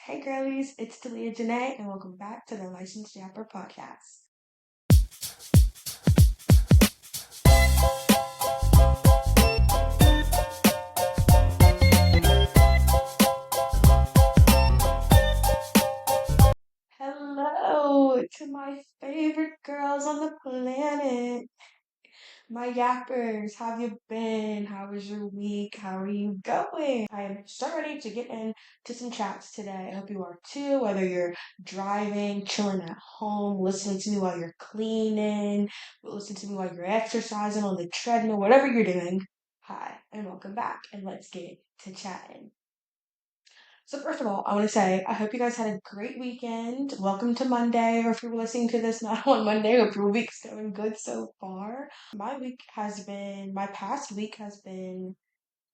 Hey girlies, it's Talia Janae, and welcome back to the Licensed Yapper podcast. Hello to my favorite girls on the planet, my Yappers. How have you been? How was your week? How are you going? I am so ready to get into some chats today. I hope you are too, whether you're driving, chilling at home, listening to me while you're cleaning, listening to me while you're exercising on the treadmill, whatever you're doing. Hi, and welcome back, and let's get to chatting. So first of all, I want to say I hope you guys had a great weekend. Welcome to Monday, or if you're listening to this not on Monday, hope your week's going good so far. My past week has been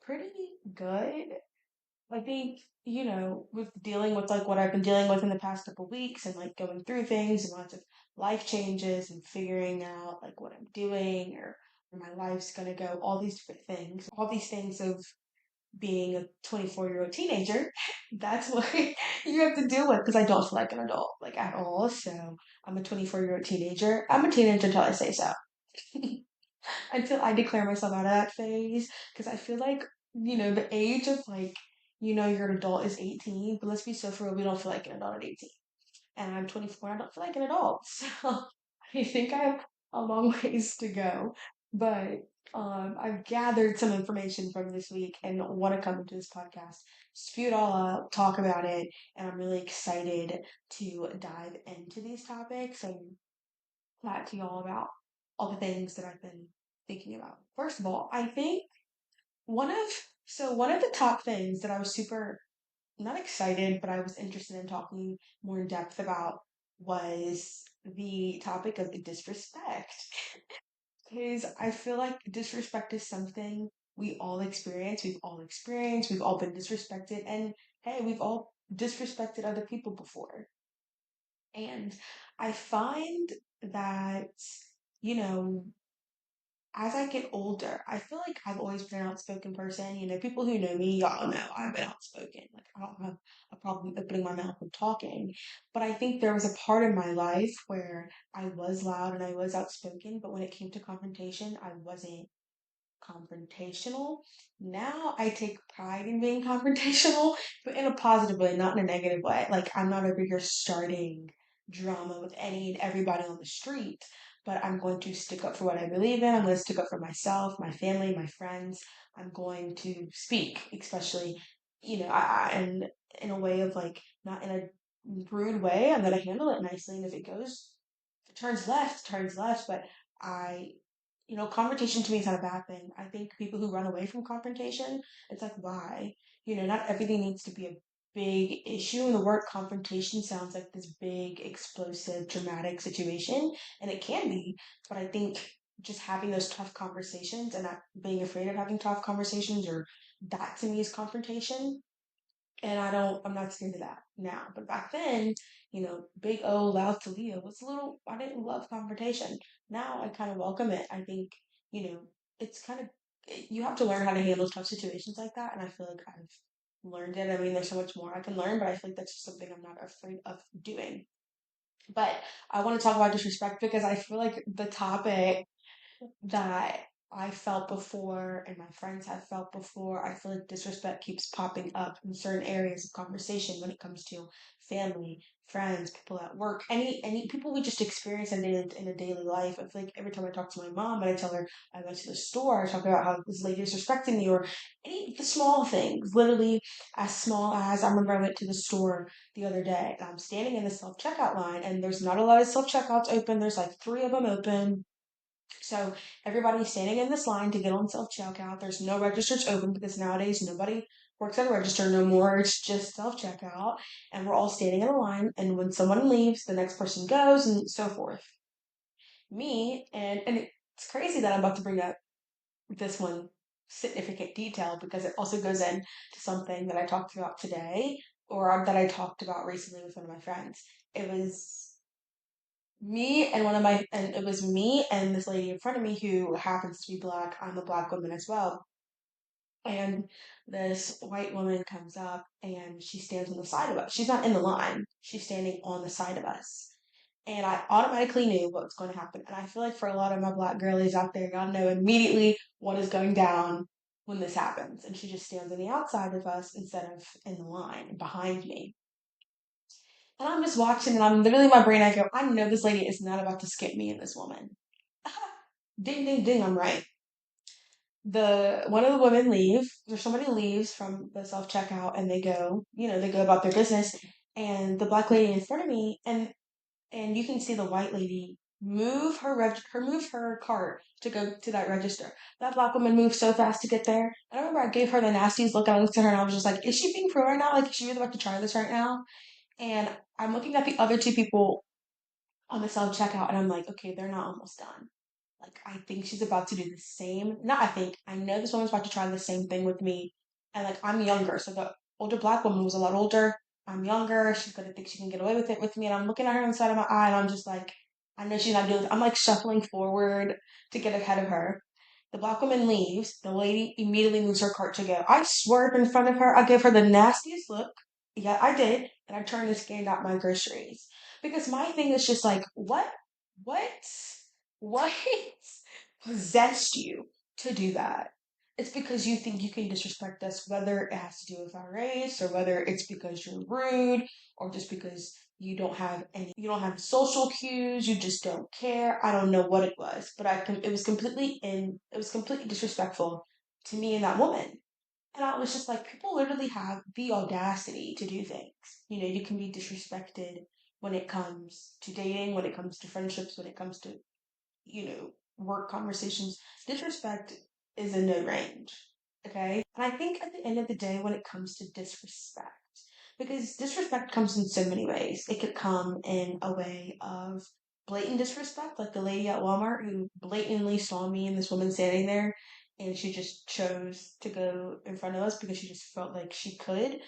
pretty good. I think, with dealing with like what I've been dealing with in the past couple weeks and like going through things and lots of life changes and figuring out like what I'm doing or where my life's gonna go, all these different things. All these things of being a 24-year-old teenager, that's what you have to deal with because I don't feel like an adult, like at all. So I'm a 24-year-old teenager. I'm a teenager until I say so. Until I declare myself out of that phase. Because I feel like, the age of like, you're an adult is 18, but let's be so for real, we don't feel like an adult at 18. And I'm 24, I don't feel like an adult. So I think I have a long ways to go. But I've gathered some information from this week and want to come into this podcast, spew it all up, talk about it, and I'm really excited to dive into these topics and chat to y'all about all the things that I've been thinking about. First of all, I think one of one of the top things that I was super not excited, but I was interested in talking more in depth about was the topic of disrespect. Because I feel like disrespect is something we all experience, we've all experienced, we've all been disrespected, and hey, we've all disrespected other people before. And I find that, you know, as I get older, I feel like I've always been an outspoken person. People who know me, y'all know I've been outspoken. Like, I don't have a problem opening my mouth and talking. But I think there was a part in my life where I was loud and I was outspoken, but when it came to confrontation, I wasn't confrontational. Now I take pride in being confrontational, but in a positive way, not in a negative way. Like, I'm not over here starting drama with any and everybody on the street, but I'm going to stick up for what I believe in. I'm going to stick up for myself, my family, my friends. I'm going to speak, especially, and in a way of like, not in a rude way. I'm going to handle it nicely. And if it turns left, but I confrontation to me is not a bad thing. I think people who run away from confrontation, it's like, why? Not everything needs to be a big issue. And the word confrontation sounds like this big, explosive, dramatic situation, and it can be. But I think just having those tough conversations and not being afraid of having tough conversations, or that to me is confrontation. And I'm not scared of that now. But back then, big O loud Talia was a little, I didn't love confrontation. Now I kind of welcome it. I think, you know, it's kind of, you have to learn how to handle tough situations like that. And I feel like I've learned it. I mean, there's so much more I can learn, but I feel like that's just something I'm not afraid of doing. But I want to talk about disrespect because I feel like the topic that I felt before and my friends have felt before. I feel like disrespect keeps popping up in certain areas of conversation when it comes to family, friends, people at work, any people we just experience in a daily life. I feel like every time I talk to my mom and I tell her I went to the store, I talk about how this lady is respecting me, or any the small things, literally as small as I remember I went to the store the other day and I'm standing in the self checkout line and there's not a lot of self checkouts open. There's like three of them open, so everybody's standing in this line to get on self checkout. There's no registers open because nowadays nobody works at a register no more. It's just self checkout. And we're all standing in a line. And when someone leaves, the next person goes and so forth. And it's crazy that I'm about to bring up this one significant detail because it also goes in to something that I talked about today or that I talked about recently with one of my friends. It was and it was me and this lady in front of me who happens to be black. I'm a black woman as well. And this white woman comes up and she stands on the side of us. She's not in the line, she's standing on the side of us. And I automatically knew what was going to happen. And I feel like for a lot of my black girlies out there, y'all know immediately what is going down when this happens. And she just stands on the outside of us instead of in the line behind me. And I'm just watching, and I'm literally in my brain, I go, I know this lady is not about to skip me and this woman. Ding, ding, ding, I'm right. The one of the women leave, or somebody leaves from the self checkout, and they go, they go about their business. And the black lady in front of me, and you can see the white lady move her cart to go to that register. That black woman moved so fast to get there. And I remember I gave her the nastiest look, and I looked at her and I was just like, is she being pro right now? Like, is she really about to try this right now? And I'm looking at the other two people on the self checkout, and I'm like, okay, they're not almost done. Like, I think she's about to do the same. Not I think, I know this woman's about to try the same thing with me. And like, I'm younger, so the older black woman was a lot older. I'm younger. She's gonna think she can get away with it with me. And I'm looking at her inside of my eye, and I'm just like, I know she's not doing it. I'm like shuffling forward to get ahead of her. The black woman leaves. The lady immediately moves her cart to go. I swerved in front of her. I gave her the nastiest look. Yeah, I did. And I turned and scanned out my groceries. Because my thing is just like, what, what possessed you to do that? It's because you think you can disrespect us, whether it has to do with our race, or whether it's because you're rude, or just because you don't have social cues, you just don't care. I don't know what it was, but it was completely disrespectful to me and that woman. And I was just like, people literally have the audacity to do things. You can be disrespected when it comes to dating, when it comes to friendships, when it comes to, work conversations. Disrespect is in no range. Okay? And I think at the end of the day, when it comes to disrespect, because disrespect comes in so many ways. It could come in a way of blatant disrespect, like the lady at Walmart who blatantly saw me and this woman standing there, and she just chose to go in front of us because she just felt like she could.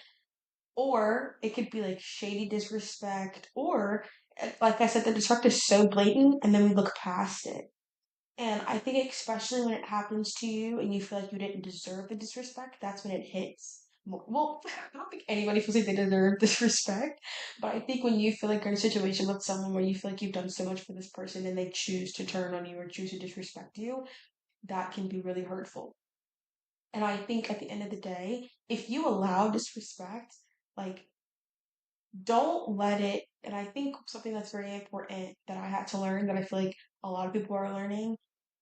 Or it could be like shady disrespect, or like I said, the disrespect is so blatant, and then we look past it. And I think especially when it happens to you and you feel like you didn't deserve the disrespect, that's when it hits. Well, I don't think anybody feels like they deserve disrespect, but I think when you feel like you're in a situation with someone where you feel like you've done so much for this person and they choose to turn on you or choose to disrespect you, that can be really hurtful. And I think at the end of the day, if you allow disrespect, like don't let it, and I think something that's very important that I had to learn that I feel like a lot of people are learning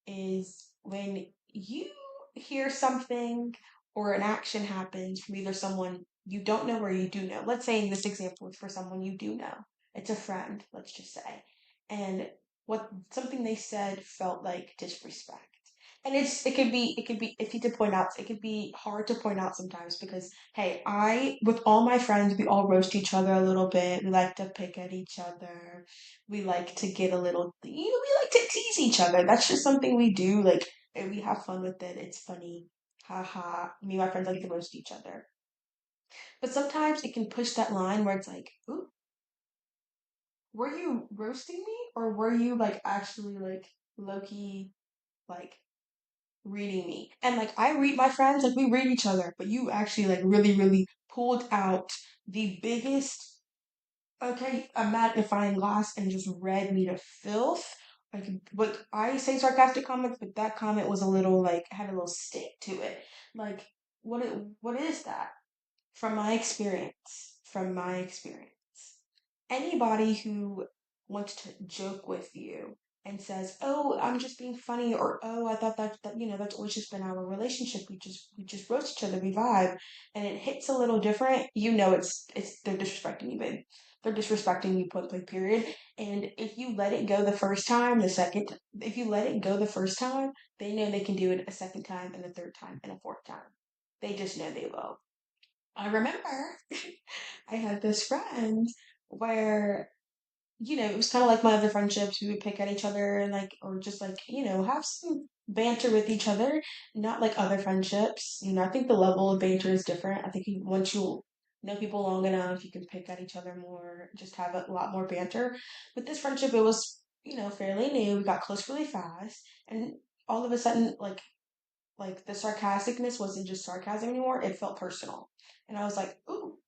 is when you hear something or an action happens from either someone you don't know or you do know. Let's say in this example, it's for someone you do know. It's a friend, let's just say. And what something they said felt like disrespect. And it could be if you to point out, it could be hard to point out sometimes because hey, I with all my friends, we all roast each other a little bit. We like to pick at each other. We like to get a little, we like to tease each other. That's just something we do. Like, and we have fun with it. It's funny. Haha. Me and my friends like to roast each other. But sometimes it can push that line where it's like, ooh, were you roasting me? Or were you like actually like low key like reading me? And like I read my friends, like we read each other, but you actually like really, really pulled out the biggest, okay, a magnifying glass and just read me to filth. Like, but I say sarcastic comments, but that comment was a little like had a little stick to it. Like, what is that? From my experience, anybody who wants to joke with you and says, "Oh, I'm just being funny," or "Oh, I thought that that's always just been our relationship. We just roast each other, we vibe," and it hits a little different. It's they're disrespecting you, babe. They're disrespecting you. Point blank. Period. And if you let it go the first time, if you let it go the first time, they know they can do it a second time and a third time and a fourth time. They just know they will. I remember I had this friend where, it was kind of like my other friendships. We would pick at each other and like, or just like, have some banter with each other. Not like other friendships. I think the level of banter is different. I think once you know people long enough, you can pick at each other more, just have a lot more banter. With this friendship, it was, fairly new. We got close really fast. And all of a sudden, like, like the sarcasticness wasn't just sarcasm anymore, it felt personal. And I was like, ooh,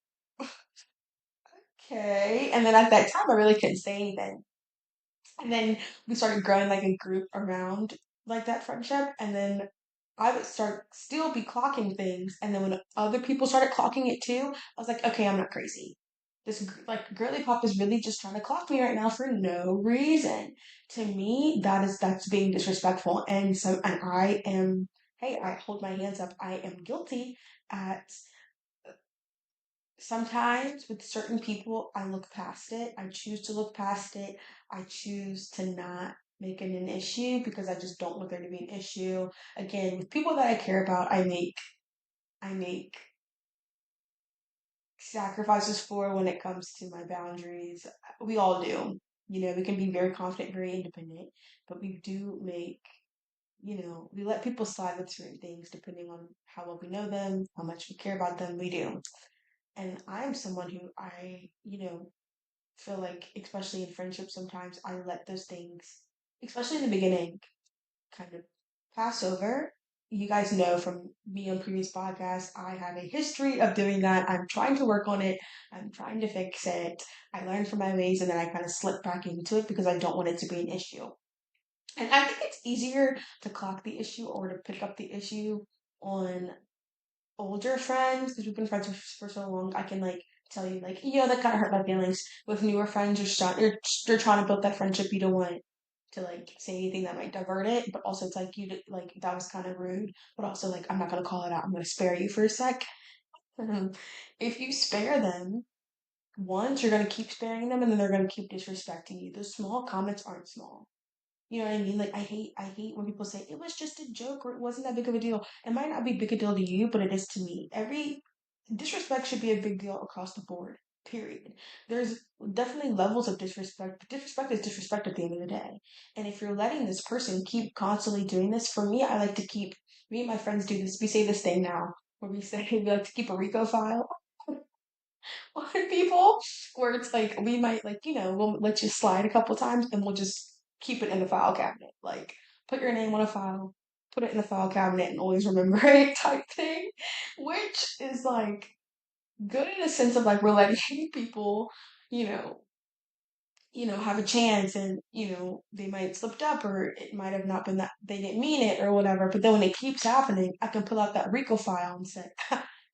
okay. And then at that time, I really couldn't say anything. And then we started growing like a group around like that friendship. And then I would start still be clocking things. And then when other people started clocking it too, I was like, okay, I'm not crazy. This like girly pop is really just trying to clock me right now for no reason. To me, that's being disrespectful. And so, and I am, hey, I hold my hands up. I am guilty at sometimes with certain people, I look past it. I choose to look past it. I choose to not make it an issue because I just don't want there to be an issue. Again, with people that I care about, I make sacrifices for when it comes to my boundaries. We all do. You know, we can be very confident, very independent, but we do make, we let people slide with certain things depending on how well we know them, how much we care about them. We do. And I'm someone who feel like, especially in friendships, sometimes I let those things, especially in the beginning, kind of pass over. You guys know from me on previous podcasts, I have a history of doing that. I'm trying to work on it. I'm trying to fix it. I learned from my ways and then I kind of slip back into it because I don't want it to be an issue. And I think it's easier to clock the issue or to pick up the issue on older friends because we've been friends for so long. I can like tell you like that kind of hurt my feelings. With newer friends, you're trying to build that friendship. You don't want to like say anything that might divert it, but also it's like like that was kind of rude. But also like I'm not gonna call it out. I'm gonna spare you for a sec. If you spare them once, you're gonna keep sparing them, and then they're gonna keep disrespecting you. Those small comments aren't small. You know what I mean? Like I hate when people say it was just a joke or it wasn't that big of a deal. It might not be big a deal to you, but it is to me. Every disrespect should be a big deal across the board. Period. There's definitely levels of disrespect, but disrespect is disrespect at the end of the day. And if you're letting this person keep constantly doing this, for me, I like to keep me and my friends do this. We say this thing now where we say we like to keep a Rico file on people where it's like we might like we'll let you slide a couple times and we'll just keep it in the file cabinet like put your name on a file, put it in the file cabinet and always remember it type thing, which is like good in a sense of like we're letting people you know have a chance and they might slipped up or it might have not been that they didn't mean it or whatever, but then when it keeps happening I can pull out that Rico file and say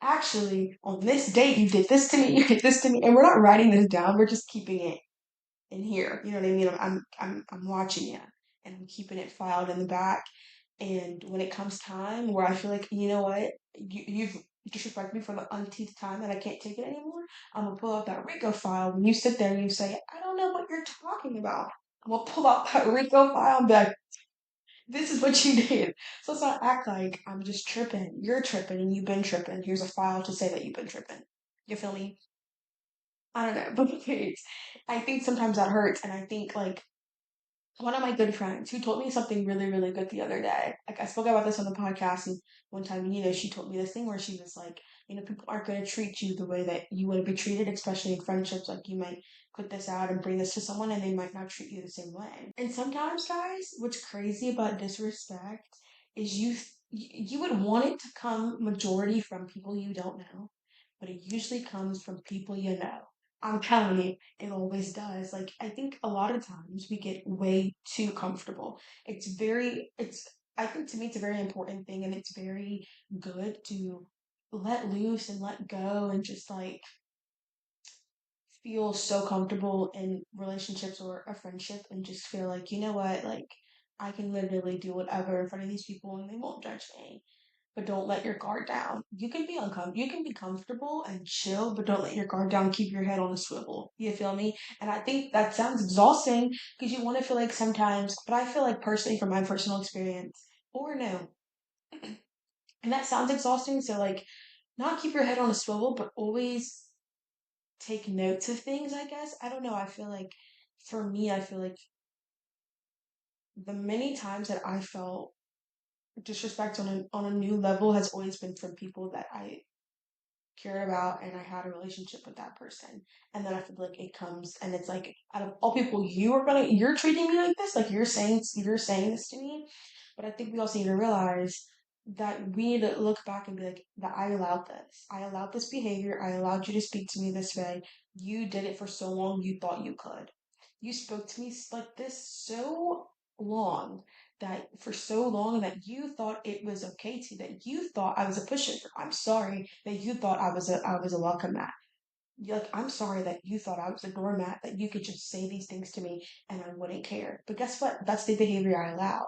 actually on this date you did this to me, you did this to me, and we're not writing this down, we're just keeping it in here. You know what I mean? I'm watching you and I'm keeping it filed in the back. And when it comes time where I feel like, you know what, you've disrespected me for the umpteenth time and I can't take it anymore, I'm gonna pull out that Rico file. When you sit there and you say, I don't know what you're talking about, I'm gonna pull out that Rico file and be like, this is what you did. So let's not act like I'm just tripping. You're tripping and you've been tripping. Here's a file to say that you've been tripping. You feel me? I don't know, but it's, I think sometimes that hurts, and I think like one of my good friends who told me something really, really good the other day. Like I spoke about this on the podcast, and one time, she told me this thing where she was like, people aren't going to treat you the way that you want to be treated, especially in friendships. Like you might put this out and bring this to someone, and they might not treat you the same way. And sometimes, guys, what's crazy about disrespect is you would want it to come majority from people you don't know, but it usually comes from people you know. I'm telling you, it always does. Like, I think a lot of times we get way too comfortable. I think to me, it's a very important thing and it's very good to let loose and let go and just like feel so comfortable in relationships or a friendship and just feel like, you know what, like, I can literally do whatever in front of these people and they won't judge me, but don't let your guard down. You can be uncomfortable, you can be comfortable and chill, but don't let your guard down. Keep your head on a swivel. You feel me? And I think that sounds exhausting because you want to feel like sometimes, but I feel like personally from my personal experience, or no, and that sounds exhausting. So like, not keep your head on a swivel, but always take notes of things. I guess I don't know. I feel like for me, I feel like the many times that I felt disrespect on a new level has always been from people that I cared about and I had a relationship with that person. And then I feel like it comes and it's like out of all people you're treating me like this, like you're saying this to me. But I think we also need to realize that we need to look back and be like, that I allowed this. I allowed this behavior. I allowed you to speak to me this way. You did it for so long you thought you could. You spoke to me like this so long that for so long that you thought it was okay to, that you thought I was a pushover. I'm sorry that you thought I was a welcome mat. You're like, I'm sorry that you thought I was a doormat, that you could just say these things to me and I wouldn't care. But guess what? That's the behavior I allowed.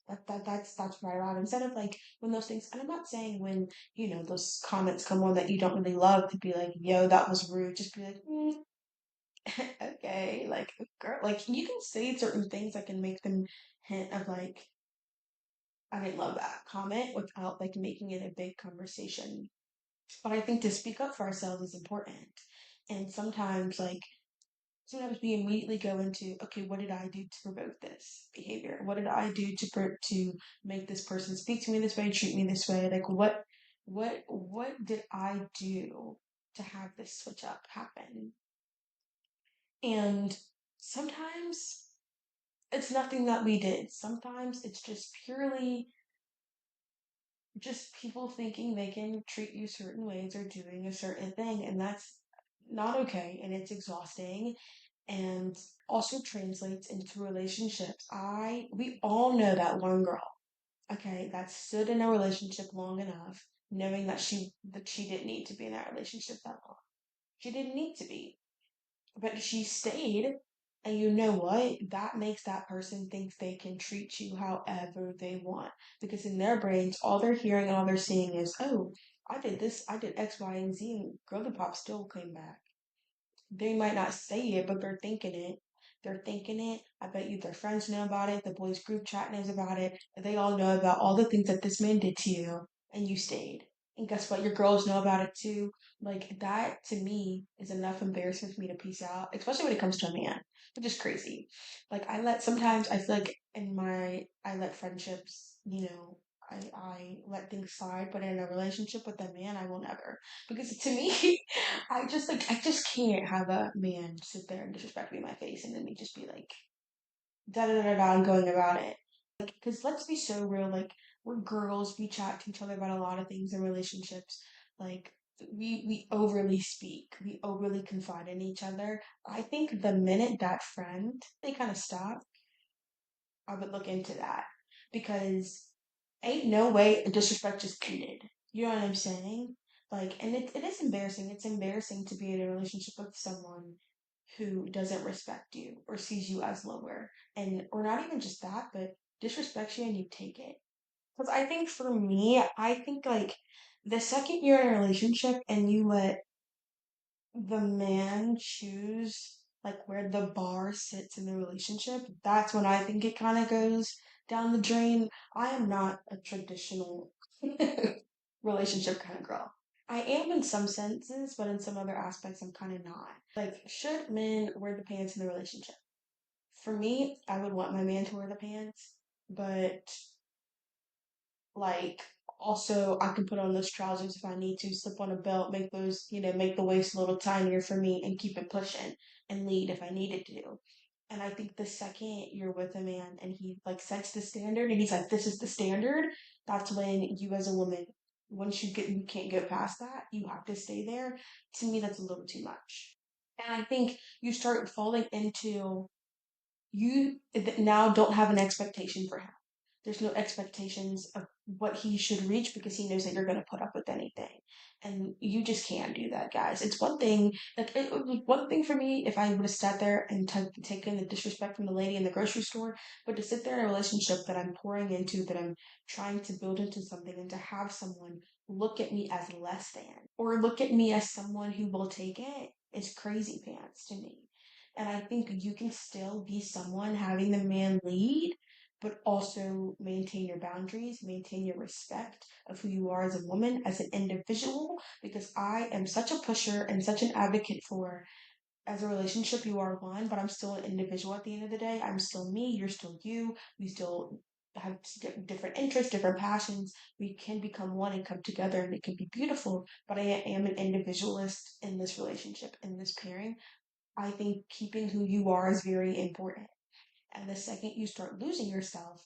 That's what I allowed. Instead of like when those things, and I'm not saying when, those comments come on that you don't really love to be like, yo, that was rude. Just be like, okay, like girl, like you can say certain things that can make them hint of like, I didn't love that comment without like making it a big conversation. But I think to speak up for ourselves is important. And sometimes we immediately go into, okay, what did I do to provoke this behavior? What did I do to make this person speak to me this way, treat me this way? Like what did I do to have this switch up happen? And sometimes it's nothing that we did. Sometimes it's just purely just people thinking they can treat you certain ways or doing a certain thing, and that's not okay, and it's exhausting and also translates into relationships. We all know that one girl, okay, that stood in a relationship long enough knowing that she didn't need to be in that relationship that long. She didn't need to be, but she stayed. And you know what? That makes that person think they can treat you however they want. Because in their brains, all they're hearing and all they're seeing is, oh, I did this, I did X, Y, and Z, and Girly Pop still came back. They might not say it, but they're thinking it. They're thinking it. I bet you their friends know about it. The boys' group chat knows about it. They all know about all the things that this man did to you, and you stayed. And guess what? Your girls know about it too. Like that to me is enough embarrassment for me to peace out, especially when it comes to a man, which is crazy. Like sometimes I feel like I let friendships, I let things slide, but in a relationship with a man, I will never. Because to me, I just can't have a man sit there and disrespect me in my face and then me just be like da da da da and going about it. Like, because let's be so real, like we're girls, we chat to each other about a lot of things in relationships. Like we overly speak, we overly confide in each other. I think the minute that friend they kind of stop, I would look into that because ain't no way disrespect just ended. You know what I'm saying? Like, and it is embarrassing. It's embarrassing to be in a relationship with someone who doesn't respect you or sees you as lower. And, or not even just that, but disrespects you and you take it. Because I think for me, I think like the second you're in a relationship and you let the man choose like where the bar sits in the relationship, that's when I think it kind of goes down the drain. I am not a traditional relationship kind of girl. I am in some senses, but in some other aspects, I'm kind of not. Like, should men wear the pants in the relationship? For me, I would want my man to wear the pants, but like, also, I can put on those trousers if I need to, slip on a belt, make those, make the waist a little tinier for me and keep it pushing and lead if I needed to. And I think the second you're with a man and he like sets the standard and he's like, this is the standard, that's when you as a woman, once you can't go past that, you have to stay there. To me, that's a little too much. And I think you start falling into you now don't have an expectation for him. There's no expectations of what he should reach because he knows that you're going to put up with anything. And you just can't do that, guys. It's one thing, like, it was one thing for me if I would have sat there and taken the disrespect from the lady in the grocery store, but to sit there in a relationship that I'm pouring into, that I'm trying to build into something, and to have someone look at me as less than, or look at me as someone who will take it, is crazy pants to me. And I think you can still be someone having the man lead, but also maintain your boundaries, maintain your respect of who you are as a woman, as an individual, because I am such a pusher and such an advocate for as a relationship, you are one, but I'm still an individual at the end of the day. I'm still me, you're still you. We still have different interests, different passions. We can become one and come together, and it can be beautiful. But I am an individualist in this relationship, in this pairing. I think keeping who you are is very important. And the second you start losing yourself,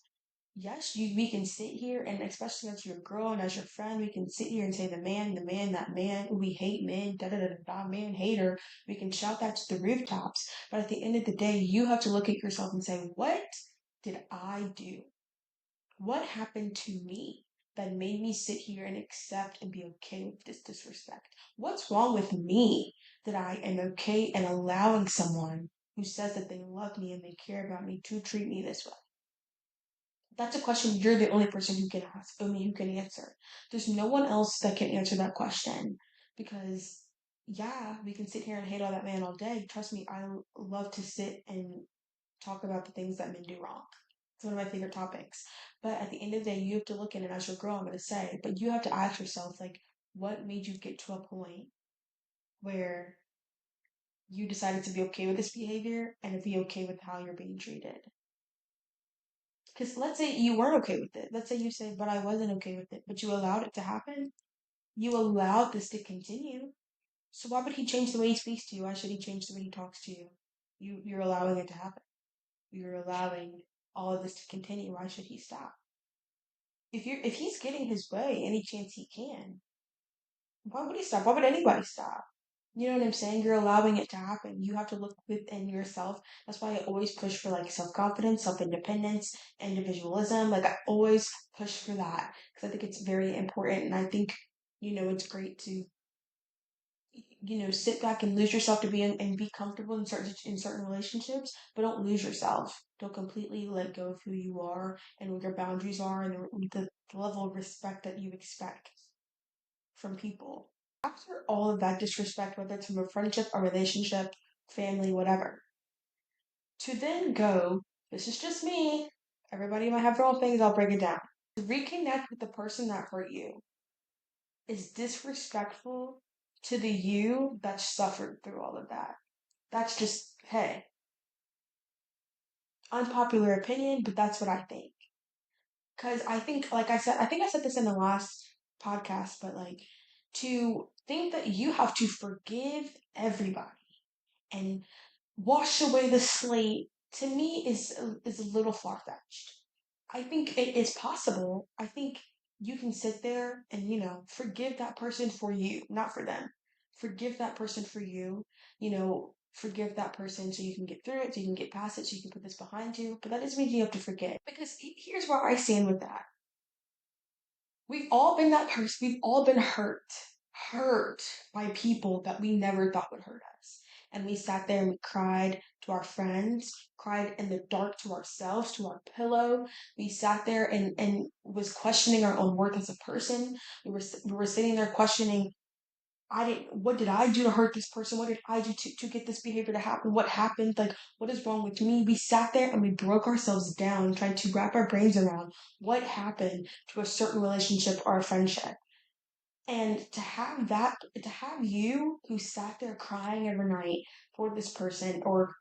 yes, we can sit here and especially as your girl and as your friend, we can sit here and say the man, that man, we hate men, da da da da, man, hater. We can shout that to the rooftops. But at the end of the day, you have to look at yourself and say, what did I do? What happened to me that made me sit here and accept and be okay with this disrespect? What's wrong with me that I am okay in allowing someone who says that they love me and they care about me to treat me this way? That's a question you're the only person who can ask, only who can answer. There's no one else that can answer that question because, yeah, we can sit here and hate on that man all day. Trust me, I love to sit and talk about the things that men do wrong. It's one of my favorite topics. But at the end of the day, you have to look at it as your girl, I'm going to say, but you have to ask yourself, like, what made you get to a point where you decided to be okay with this behavior and to be okay with how you're being treated? Because let's say you weren't okay with it. Let's say you say, but I wasn't okay with it, but you allowed it to happen. You allowed this to continue. So why would he change the way he speaks to you? Why should he change the way he talks to you? You're allowing it to happen. You're allowing all of this to continue. Why should he stop? If he's getting his way any chance he can, why would he stop? Why would anybody stop? You know what I'm saying? You're allowing it to happen. You have to look within yourself. That's why I always push for like self confidence, self independence, individualism. Like I always push for that because I think it's very important. And I think, it's great to, sit back and lose yourself to be in, and be comfortable in certain relationships, but don't lose yourself. Don't completely let go of who you are and what your boundaries are and the level of respect that you expect from people. After all of that disrespect, whether it's from a friendship, a relationship, family, whatever, to then go, this is just me. Everybody might have their own things, I'll break it down. To reconnect with the person that hurt you is disrespectful to the you that suffered through all of that. That's just, hey, unpopular opinion, but that's what I think. Because I think, like I think I said this in the last podcast, but like to think that you have to forgive everybody and wash away the slate to me is a little far fetched. I think it is possible. I think you can sit there and forgive that person for you, not for them. Forgive that person for you. Forgive that person so you can get through it, so you can get past it, so you can put this behind you. But that doesn't mean you have to forget. Because here's where I stand with that. We've all been that person. We've all been hurt by people that we never thought would hurt us. And we sat there and we cried to our friends, cried in the dark to ourselves, to our pillow. We sat there and was questioning our own worth as a person. We were sitting there questioning, what did I do to hurt this person? What did I do to get this behavior to happen? What happened? Like, what is wrong with me? We sat there and we broke ourselves down trying to wrap our brains around what happened to a certain relationship or a friendship. And to have you who sat there crying every night for this person or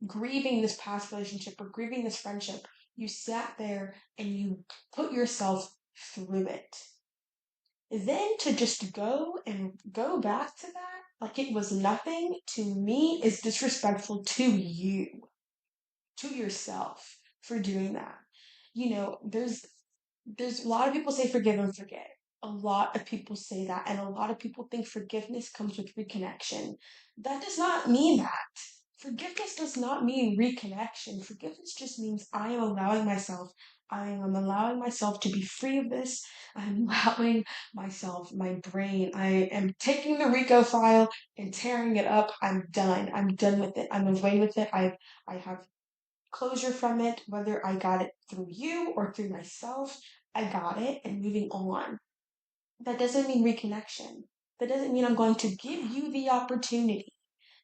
grieving this past relationship or grieving this friendship, you sat there and you put yourself through it. Then to just go and go back to that like it was nothing to me is disrespectful to you, to yourself for doing that. There's a lot of people say forgive and forget. A lot of people say that, and a lot of people think forgiveness comes with reconnection. That does not mean that. Forgiveness does not mean reconnection. Forgiveness just means I am allowing myself to be free of this. I'm allowing myself, my brain, I am taking the Rico file and tearing it up. I'm done. I'm done with it. I'm away with it. I have closure from it, whether I got it through you or through myself. I got it and moving on. That doesn't mean reconnection. That doesn't mean I'm going to give you the opportunity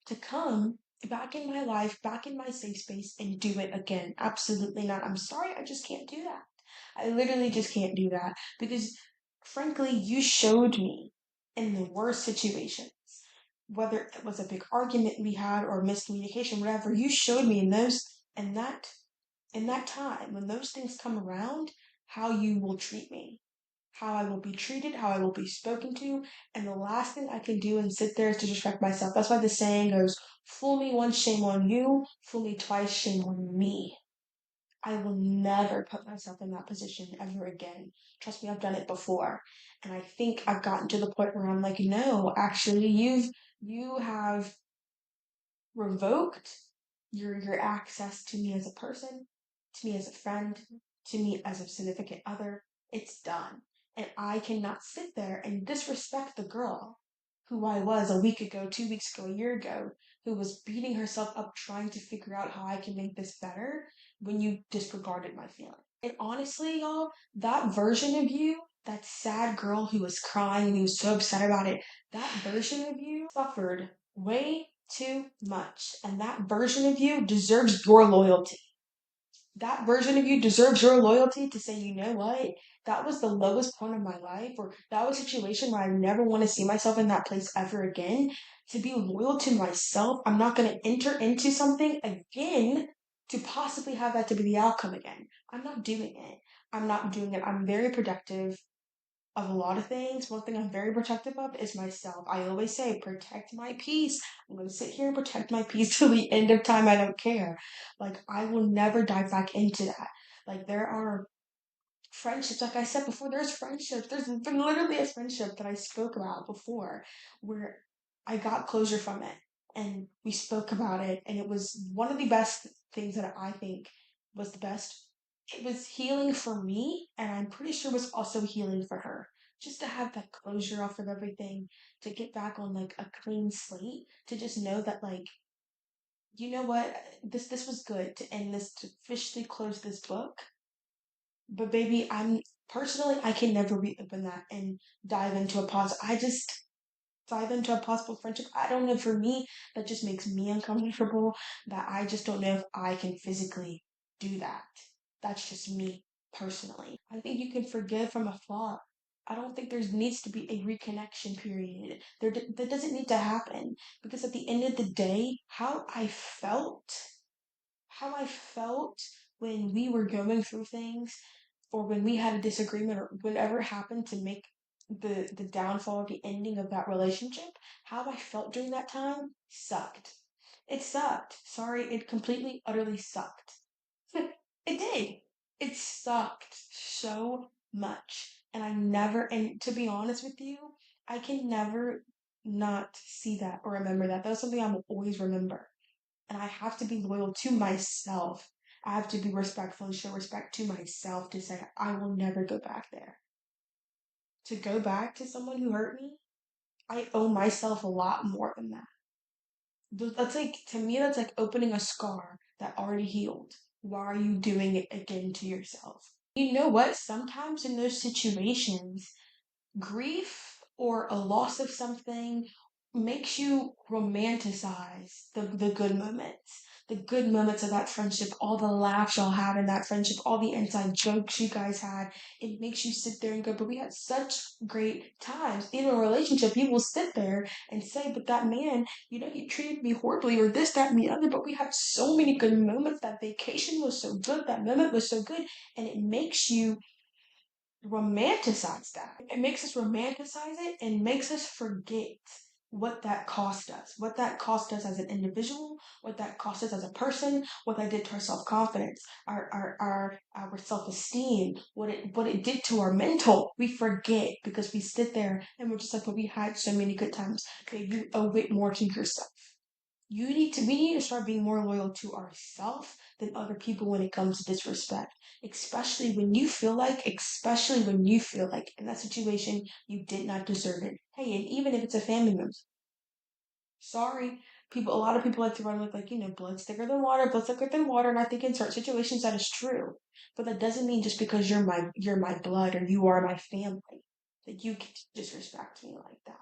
to come back in my life, back in my safe space, and do it again. Absolutely not. I'm sorry, I just can't do that. I literally just can't do that because, frankly, you showed me in the worst situations, whether it was a big argument we had or miscommunication, whatever, you showed me in that time when those things come around, how you will treat me, how I will be treated, how I will be spoken to, and the last thing I can do and sit there is to disrespect myself. That's why the saying goes, fool me once, shame on you, fool me twice, shame on me. I will never put myself in that position ever again. Trust me, I've done it before. And I think I've gotten to the point where I'm like, no, actually you have revoked your access to me as a person, to me as a friend, to me as a significant other. It's done. And I cannot sit there and disrespect the girl who I was a week ago, 2 weeks ago, a year ago, who was beating herself up trying to figure out how I can make this better when you disregarded my feelings. And honestly, y'all, that version of you, that sad girl who was crying and who was so upset about it, that version of you suffered way too much. And that version of you deserves your loyalty. That version of you deserves your loyalty to say, you know what? That was the lowest point of my life, or that was a situation where I never want to see myself in that place ever again. To be loyal to myself, I'm not going to enter into something again to possibly have that to be the outcome again. I'm not doing it. I'm not doing it. I'm very productive of a lot of things. One thing I'm very protective of is myself. I always say, protect my peace. I'm going to sit here and protect my peace till the end of time. I don't care. Like, I will never dive back into that. Like, there are friendships, like I said before, there's friendships. There's been literally a friendship that I spoke about before where I got closure from it and we spoke about it. And it was one of the best things that I think was the best. It was healing for me, and I'm pretty sure it was also healing for her. Just to have that closure off of everything, to get back on like a clean slate, to just know that like, you know what, this was good to end this, to officially close this book. But baby, I'm personally, I can never reopen that and dive into a pause. I just dive into a possible friendship. I don't know. For me, that just makes me uncomfortable. That I just don't know if I can physically do that. That's just me personally. I think you can forgive from afar. I don't think there needs to be a reconnection period. That doesn't need to happen because at the end of the day, how I felt when we were going through things or when we had a disagreement or whatever happened to make the downfall or the ending of that relationship, how I felt during that time sucked. It sucked. Sorry, it completely, utterly sucked. It did. It sucked so much. And to be honest with you, I can never not see that or remember that. That's something I will always remember. And I have to be loyal to myself. I have to be respectful and show respect to myself to say I will never go back there. To go back to someone who hurt me, I owe myself a lot more than that. That's like, to me, that's like opening a scar that already healed. Why are you doing it again to yourself? You know what? Sometimes in those situations, grief or a loss of something makes you romanticize the good moments. The good moments of that friendship, all the laughs y'all had in that friendship, all the inside jokes you guys had. It makes you sit there and go, but we had such great times. In a relationship, you will sit there and say, but that man, he treated me horribly or this, that, and the other, but we had so many good moments. That vacation was so good. That moment was so good. And it makes you romanticize that. It makes us romanticize it and makes us forget what that cost us, what that cost us as an individual, what that cost us as a person, what that did to our self confidence, our self esteem, what it did to our mental. We forget because we sit there and we're just like, but we had so many good times. Okay, you owe it more to yourself. We need to start being more loyal to ourselves than other people when it comes to disrespect. Especially when you feel like in that situation you did not deserve it. Hey, and even if it's a family member, sorry. A lot of people like to run with, like, blood's thicker than water, blood's thicker than water, and I think in certain situations that is true. But that doesn't mean just because you're my blood or you are my family that you get to disrespect me like that.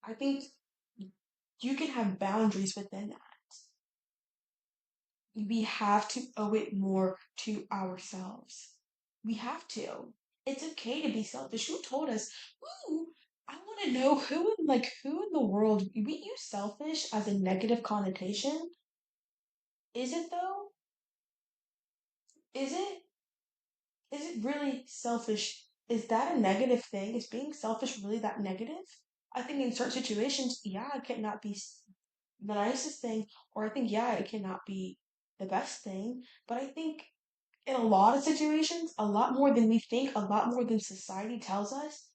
I think you can have boundaries within that. We have to owe it more to ourselves. We have to. It's okay to be selfish. Who told us? Ooh, I want to know who in the world we use selfish as a negative connotation. Is it though? Is it? Is it really selfish? Is that a negative thing? Is being selfish really that negative? I think in certain situations, yeah, it cannot be the nicest thing, or I think, yeah, it cannot be the best thing, but I think in a lot of situations, a lot more than we think, a lot more than society tells us,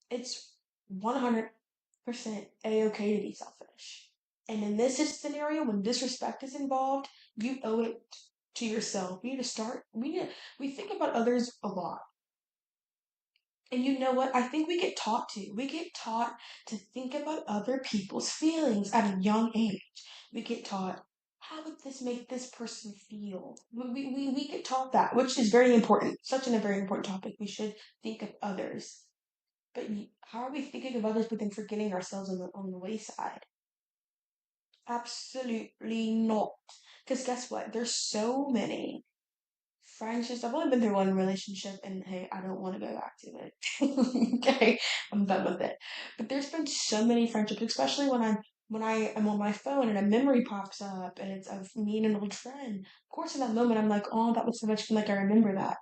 it's 100% a-okay to be selfish. And in this scenario, when disrespect is involved, you owe it to yourself. You need to start, we think about others a lot. And you know what? I think we get taught to. We get taught to think about other people's feelings at a young age. We get taught, how would this make this person feel? We get taught that, which is very important. Such a very important topic. We should think of others. But how are we thinking of others but then forgetting ourselves on the wayside? Absolutely not. Because guess what? There's so many friendships. I've only been through one relationship, and hey, I don't want to go back to it. Okay, I'm done with it. But there's been so many friendships, especially when I am on my phone and a memory pops up and it's of me and an old friend. Of course, in that moment, I'm like, oh, that was so much fun. Like I remember that.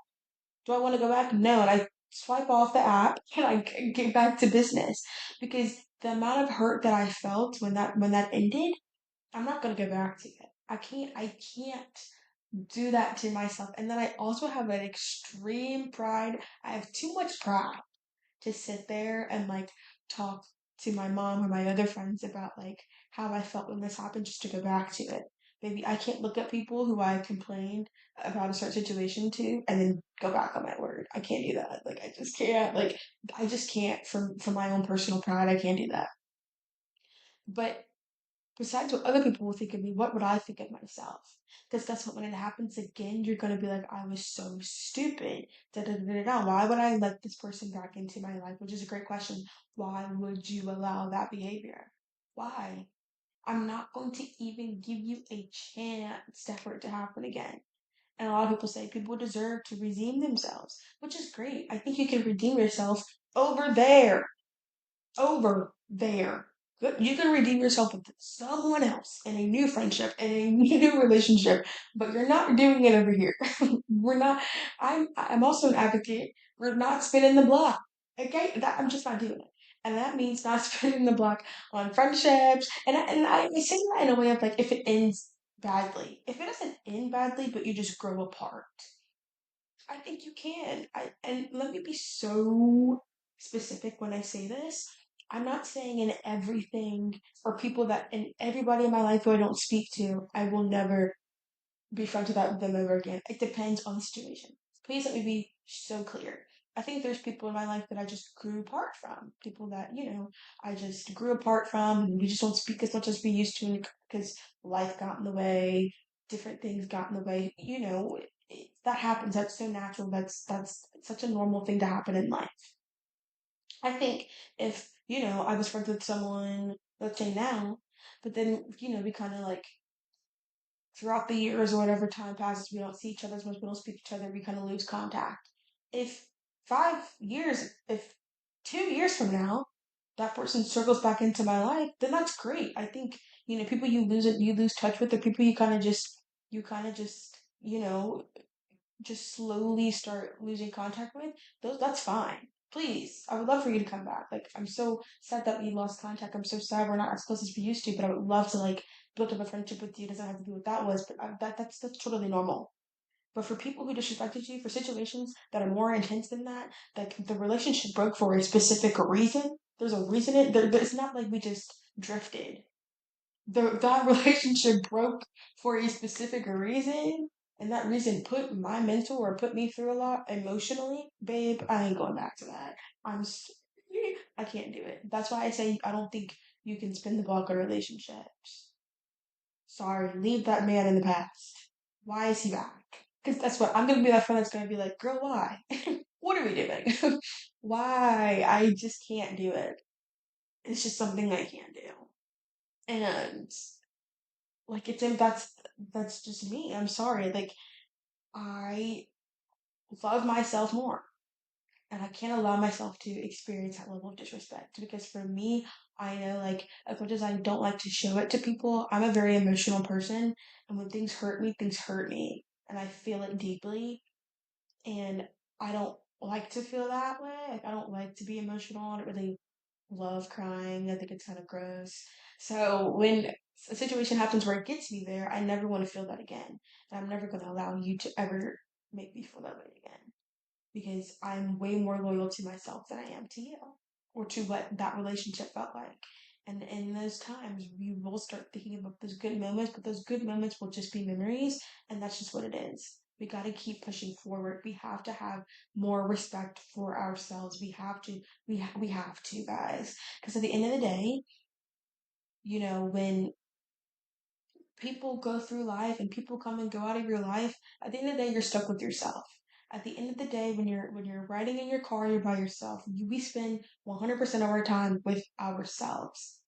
Do I want to go back? No, and I swipe off the app and I get back to business because the amount of hurt that I felt when that ended, I'm not gonna go back to it. I can't do that to myself. And then I also have an extreme pride. I have too much pride to sit there and like talk to my mom or my other friends about like how I felt when this happened just to go back to it. Maybe I can't look at people who I complained about a certain situation to and then go back on my word. I can't do that. Like I just can't. Like I just can't for my own personal pride. I can't do that. But besides what other people will think of me, what would I think of myself? Because that's what when it happens again, you're gonna be like, I was so stupid. Da da da da da. Why would I let this person back into my life? Which is a great question. Why would you allow that behavior? Why? I'm not going to even give you a chance for it to happen again. And a lot of people say people deserve to redeem themselves, which is great. I think you can redeem yourself over there over there. You can redeem yourself with someone else in a new friendship, in a new relationship, but you're not doing it over here. We're not. I'm also an advocate. We're not spinning the block. Okay, that I'm just not doing it, and that means not spinning the block on friendships. I say that in a way of like if it ends badly, if it doesn't end badly, but you just grow apart. I think you can. And let me be so specific when I say this. I'm not saying in everything or people that in everybody in my life who I don't speak to, I will never be friends with them ever again. It depends on the situation. Please let me be so clear. I think there's people in my life that I just grew apart from. People that, I just grew apart from and we just don't speak as much as we used to because life got in the way, different things got in the way. That happens. That's so natural. That's such a normal thing to happen in life. I think if, I was friends with someone, let's say now, but then, we kind of like throughout the years or whatever time passes, we don't see each other as much, we don't speak to each other, we kind of lose contact. If 5 years, if 2 years from now, that person circles back into my life, then that's great. I think, people you lose touch with, the people you kind of just, just slowly start losing contact with, that's fine. Please, I would love for you to come back. Like, I'm so sad that we lost contact. I'm so sad we're not as close as we used to, but I would love to like build up a friendship with you. It doesn't have to be what that was, but that's totally normal. But for people who disrespected you, for situations that are more intense than that, like the relationship broke for a specific reason. There's a reason it's not like we just drifted that relationship broke for a specific reason, and that reason put my mental or put me through a lot emotionally, babe, I ain't going back to that. I'm s- I can't do it. That's why I say I don't think you can spin the block on relationships. Sorry, leave that man in the past. Why is he back? Because that's what I'm gonna be that friend that's gonna be like, girl, why? What are we doing? Why? I just can't do it. It's just something I can't do. And like that's just me. I'm sorry. Like I love myself more. And I can't allow myself to experience that level of disrespect because for me, I know like as much as I don't like to show it to people, I'm a very emotional person. And when things hurt me. And I feel it deeply. And I don't like to feel that way. Like I don't like to be emotional. I don't really love crying. I think it's kind of gross. So when a situation happens where it gets me there, I never want to feel that again. And I'm never going to allow you to ever make me feel that way again because I'm way more loyal to myself than I am to you or to what that relationship felt like. And in those times, we will start thinking about those good moments, but those good moments will just be memories, and that's just what it is. We got to keep pushing forward. We have to have more respect for ourselves. We have to, we have to, guys. Because at the end of the day, when people go through life and people come and go out of your life, at the end of the day you're stuck with yourself. At the end of the day, when you're riding in your car, you're by yourself. We spend 100% of our time with ourselves.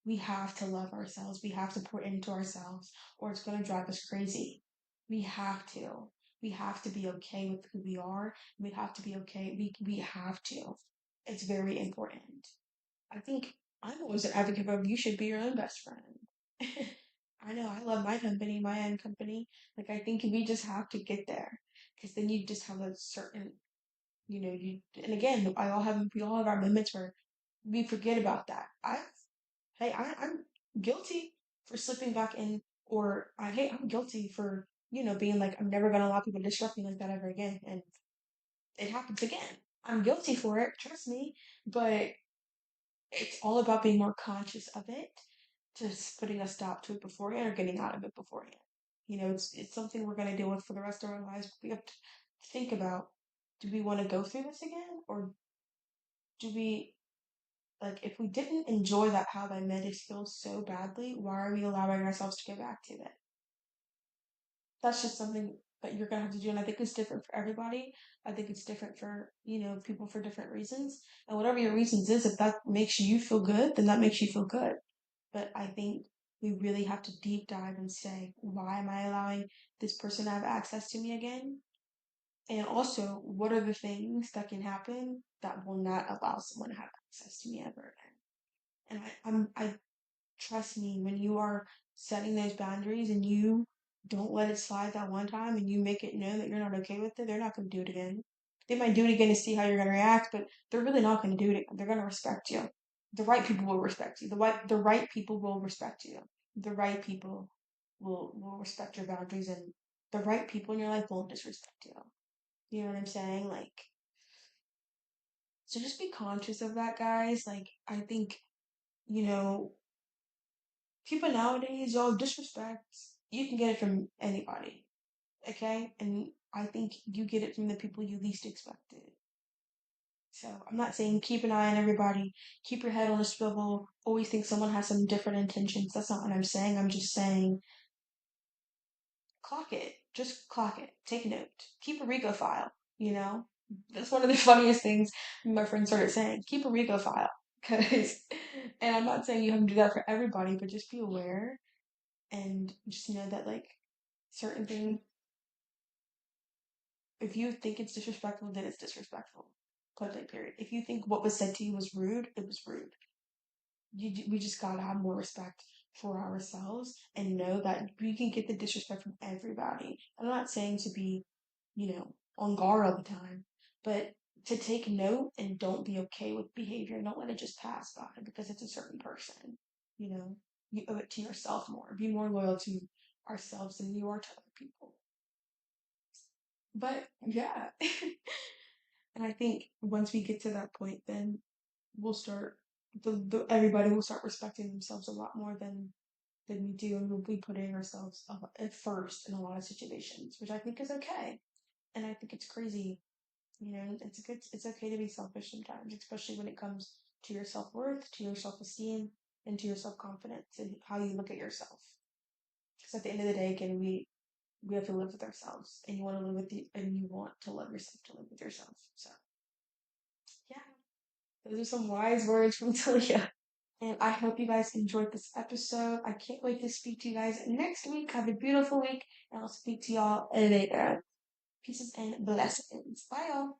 We have to love ourselves. We have to pour into ourselves, or it's going to drive us crazy. We have to. We have to be okay with who we are. We have to be okay. We have to. It's very important. I think I'm always an advocate of you should be your own best friend. I know I love my company, my own company. Like I think we just have to get there because then you just have a certain, you. And again, we all have our moments where we forget about that. I'm guilty for slipping back in, or I'm guilty for being like I'm never gonna allow people to disrupt me like that ever again, and it happens again. I'm guilty for it, trust me, but it's all about being more conscious of it, just putting a stop to it beforehand or getting out of it beforehand. It's something we're going to deal with for the rest of our lives. We have to think about, do we want to go through this again, or do we like if we didn't enjoy that how I made us feel so badly, why are we allowing ourselves to go back to it? That's just something that you're gonna have to do, and I think it's different for everybody. I think it's different for people for different reasons, and whatever your reasons is, if that makes you feel good, then that makes you feel good. But I think we really have to deep dive and say, why am I allowing this person to have access to me again? And also, what are the things that can happen that will not allow someone to have access to me ever again? And I trust me, when you are setting those boundaries and you don't let it slide that one time and you make it known that you're not okay with it, they're not going to do it again. They might do it again to see how you're going to react, but they're really not going to do it again. They're going to respect you. The right people will respect you. The right people will respect you. The right people will respect your boundaries, and the right people in your life won't disrespect you. You know what I'm saying? Like, so just be conscious of that, guys. Like, I think, you know, people nowadays, y'all disrespect. You can get it from anybody, okay? And I think you get it from the people you least expected. So I'm not saying keep an eye on everybody, keep your head on a swivel, always think someone has some different intentions. That's not what I'm saying. I'm just saying clock it. Just clock it. Take note. Keep a Rico file, you know? That's one of the funniest things my friend started saying. Keep a Rico file. Cause, and I'm not saying you have to do that for everybody, but just be aware and just know that like certain things, if you think it's disrespectful, then it's disrespectful. Point blank period. If you think what was said to you was rude, it was rude. We just gotta have more respect for ourselves and know that we can get the disrespect from everybody. I'm not saying to be, on guard all the time, but to take note and don't be okay with behavior. Don't let it just pass by because it's a certain person. You know, you owe it to yourself more. Be more loyal to ourselves than you are to other people. But yeah. And I think once we get to that point, then we'll start everybody will start respecting themselves a lot more than we do, and we'll be putting ourselves up at first in a lot of situations, which I think is okay. And I think it's crazy. It's okay to be selfish sometimes, especially when it comes to your self worth, to your self esteem, and to your self confidence and how you look at yourself. Because at the end of the day, again, we have to live with ourselves, and you want to live with and you want to love yourself to live with yourself. So yeah, those are some wise words from Talia. And I hope you guys enjoyed this episode. I can't wait to speak to you guys next week. Have a beautiful week, and I'll speak to y'all later. Pieces and blessings. Bye, y'all.